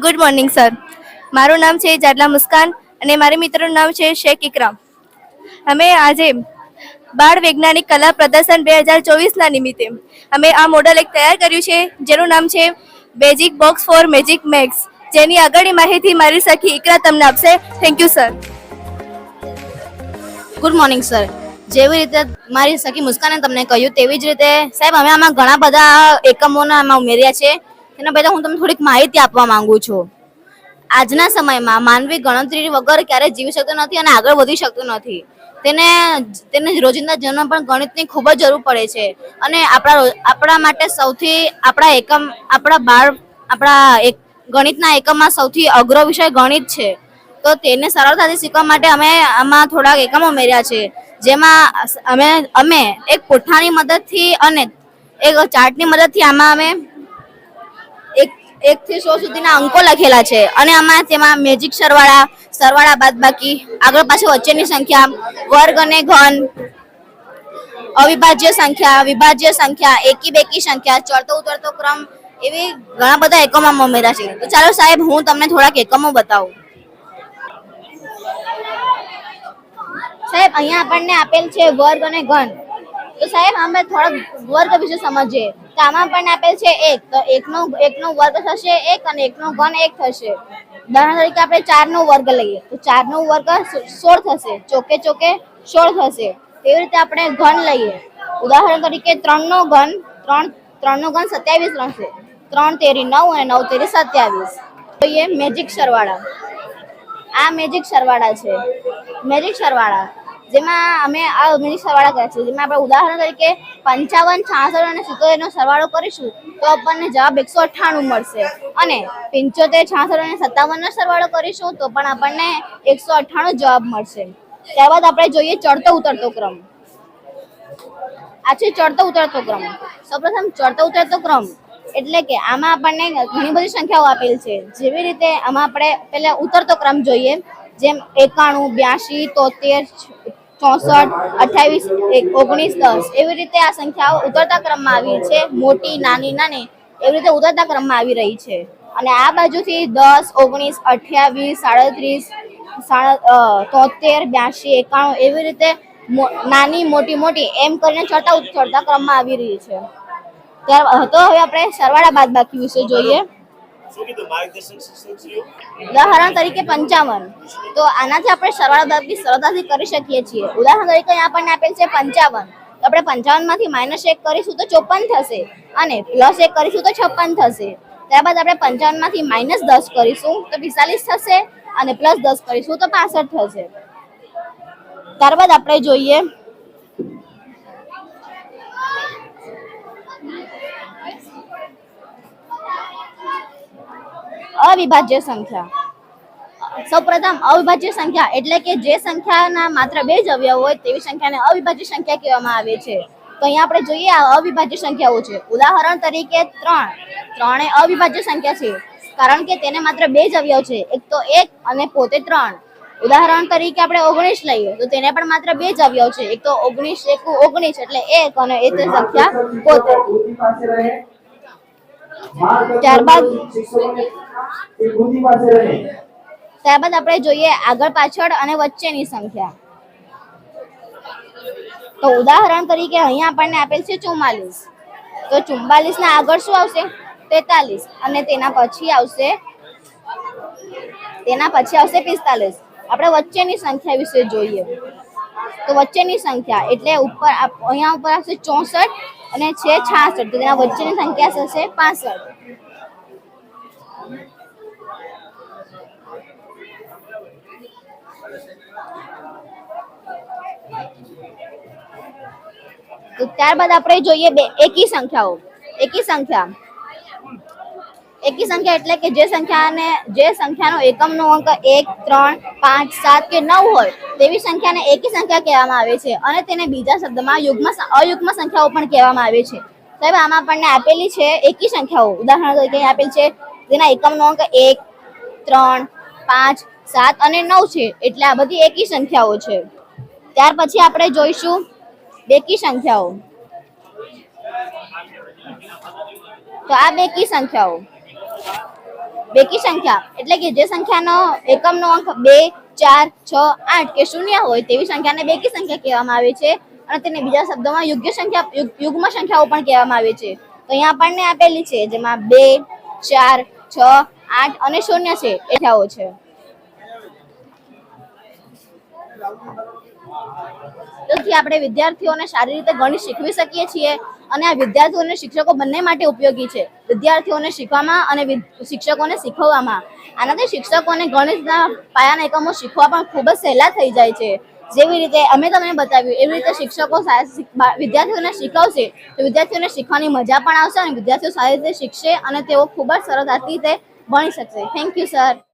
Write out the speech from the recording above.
Good morning sir. મારું નામ છે જાડલા મુસ્કાન અને મારી મિત્રનું નામ છે શેખ ઇકરામ. અમે આજે બાળ વૈજ્ઞાનિક કલા પ્રદર્શન 2024ના નિમિત્તે અમે આ મોડલ એક તૈયાર કર્યું છે જેનું નામ છે basic box for magic max, જેની આગળની માહિતી મારી સખી ઇકરા તમને આપશે. Thank you sir. Good morning sir. જેવી રીતે મારી સખી મુસ્કાને તમને કહ્યું તેવી જ રીતે સાહેબ અમે આમાં ઘણા બધા એકમોના આમાં ઉમેર્યા છે. તેના પહેલા હું તમને થોડીક માહિતી આપવા માંગુ છું. આજના સમયમાં માનવી ગણતરી વગર ક્યારેય જીવી શકતો નથી અને આગળ વધી શકતો નથી. તેને રોજિંદા જીવનમાં પણ ગણિતની ખૂબ જ જરૂર પડે છે અને આપણા માટે સૌથી ગણિતના એકમમાં સૌથી અઘરો વિષય ગણિત છે. તો તેને સરળતાથી શીખવા માટે અમે આમાં થોડાક એકમો ઉમેર્યા છે, જેમાં અમે એક પુઠ્ઠાની મદદથી અને એક ચાર્ટની મદદથી આમાં અમે 1 થી 100 સુધીના અંકો લખેલા છે અને આમાં તેમાં મેજિક સરવાળા બાદબાકી, આગળ પાછળ વચ્ચેની સંખ્યા, વર્ગ અને ઘન, અવિભાજ્ય સંખ્યા, વિભાજ્ય સંખ્યા, એકી બેકી સંખ્યા, ચડતો ઉતરતો ક્રમ એવી ઘણા બધા એકમોમાં ઉમેર્યા છે. તો ચાલો સાહેબ હું તમને થોડાક એકમો બતાવું. સાહેબ અહીંયા આપણને આપેલ છે વર્ગ અને ઘન. તો સાહેબ અમે થોડાક વર્ગ વિશે સમજીએ. તો આમાં આપણને આપેલ છે 1, તો 1 નો વર્ગ થશે 1 અને 1 નો ઘન 1 થશે. ઉદાહરણ તરીકે આપણે 4 નો વર્ગ લઈએ તો 4 નો વર્ગ 16 થશે, ચોકે ચોકે 16 થશે. તેવી રીતે આપણે ઘન લઈએ, ઉદાહરણ તરીકે 3 નો ઘન 27 થશે, 3 તેરી 9 અને 9 તેરી 27. જોઈએ મેજિક સરવાળા. આ મેજિક સરવાળા છે. મેજિક સરવાળા જેમાં અમે આ મેજિક સરવાળા કર્યા છે, જેમાં આપણે ઉદાહરણ તરીકે 55, 66 અને 77 નો સરવાળો કરીશું તો આપણને જવાબ 198 મળશે અને 75, 66 અને 57 નો સરવાળો કરીશું તો પણ આપણને 198 જવાબ મળશે. ત્યારબાદ આપણે જોઈએ ચડતો ઉતરતો ક્રમ. આ છે ચડતો ઉતરતો ક્રમ. સૌપ્રથમ ચડતો ઉતરતો ક્રમ એટલે કે આમાં આપણને ઘણી બધી સંખ્યાઓ આપેલ છે. જેવી રીતે આમાં આપણે પહેલા ઉતરતો ક્રમ જોઈએ, જેમ 91, 82, 73, 64, 28, 19, 10 એવી રીતે આ સંખ્યાઓ ઉતરતા ક્રમમાં આવી છે. મોટી, નાની એવી રીતે ઉતરતા ક્રમમાં આવી રહી છે. અને આ બાજુથી 10, 19, 28, 37, 73, 82, 91 એવી રીતે નાની, મોટી એમ કરીને ચડતા ક્રમમાં આવી રહી છે. તો હવે આપણે સરવાળા બાદબાકી વિશે જોઈએ. ઉદાહરણ તરીકે 55, તો આનાથી આપણે સરવાળા બાદબાકી સરળતાથી કરી શકીએ છીએ. ઉદાહરણ તરીકે આપણને આપેલ છે 55, તો આપણે 55 માંથી -1 કરીશું તો 54 થશે અને +1 કરીશું તો 56 થશે. ત્યારબાદ આપણે 55 માંથી -10 કરીશું તો 45 થશે અને +10 કરીશું તો 65 થશે. ત્યારબાદ આપણે જોઈએ અવિભાજ્ય સંખ્યા. સૌપ્રથમ અવિભાજ્ય સંખ્યા એટલે કે જે સંખ્યાના માત્ર 2 જ અવયવ હોય તેવી સંખ્યાને અવિભાજ્ય સંખ્યા કહેવામાં આવે છે. તો અહીંયા આપણે જોઈએ આ અવિભાજ્ય સંખ્યાઓ છે. ઉદાહરણ તરીકે 3 એ અવિભાજ્ય સંખ્યા છે કારણ કે તેને માત્ર 2 જ અવયવ છે, એક તો 1 અને પોતે 3. ઉદાહરણ તરીકે આપણે 19 લઈએ તો તેને પણ માત્ર 2 જ અવયવ છે, એક તો 19 એકુ 19 એટલે 1 અને એ તે સંખ્યા પોતે. ત્યારબાદ આપણે જોઈએ આગળ પાછળ અને વચ્ચેની સંખ્યા. તો ઉદાહરણ તરીકે અહીંયા આપણને આપેલ છે 44, તો 44 ના આગળ શું આવશે 43 અને તેના પછી આવશે 45. આપણે વચ્ચેની સંખ્યા વિશે જોઈએ. તો વચ્ચેની સંખ્યા એટલે અહીંયા ઉપર આવશે 64 અને છે 66, તો તેના વચ્ચેની સંખ્યા થશે 65. તો ત્યારબાદ આપણે જોઈએ એકી સંખ્યાઓ. એકી સંખ્યા એટલે કે જે સંખ્યાનો એકમનો અંક 1, 3, 5, 7 કે 9 હોય તેવી સંખ્યાને એકી સંખ્યા કહેવામાં આવે છે અને તેને બીજા શબ્દમાં અયુગ્મ સંખ્યાઓ પણ કહેવામાં આવે છે. સાહેબ આમાં આપણને આપેલી છે એકી સંખ્યાઓ. ઉદાહરણ તરીકે આપેલ છે તેના એકમનો અંક 1, 3, 5, 7 અને 9 છે, એટલે આ બધી એકી સંખ્યાઓ છે. ત્યાર પછી આપણે જોઈશું બેકી સંખ્યાઓ. તો આ બેકી સંખ્યાઓ બેકી સંખ્યા એટલે કે જે સંખ્યાનો એકમનો અંક 2, 4, 6, 8 કે 0 હોય તેવી સંખ્યાને બેકી સંખ્યા કહેવામાં આવે છે અને તેને બીજા શબ્દોમાં યુગ્મ સંખ્યાઓ પણ કહેવામાં આવે છે. તો અહીંયા આપણને આપેલી છે જેમાં 2, 4, 6, 8 અને 0 છે એ સંખ્યાઓ છે. તેથી આપણે વિદ્યાર્થીઓને સારી રીતે ગણિત શીખવી શકીએ છીએ અને આ વિદ્યાર્થીઓ અને શિક્ષકો બંને માટે ઉપયોગી છે. વિદ્યાર્થીઓને શીખવામાં અને શિક્ષકોને શીખવવામાં. આનાથી શિક્ષકોને ગણિતના પાયાના એકમો શીખવા પણ ખૂબ જ સહેલા થઈ જાય છે. જેવી રીતે અમે તમને બતાવ્યું એવી રીતે શિક્ષકો વિદ્યાર્થીઓને શીખવશે તો વિદ્યાર્થીઓને શીખવાની મજા પણ આવશે અને વિદ્યાર્થીઓ સારી રીતે શીખશે અને તેઓ ખૂબ જ સરળતાથી તે ભણી શકશે. Thank you sir.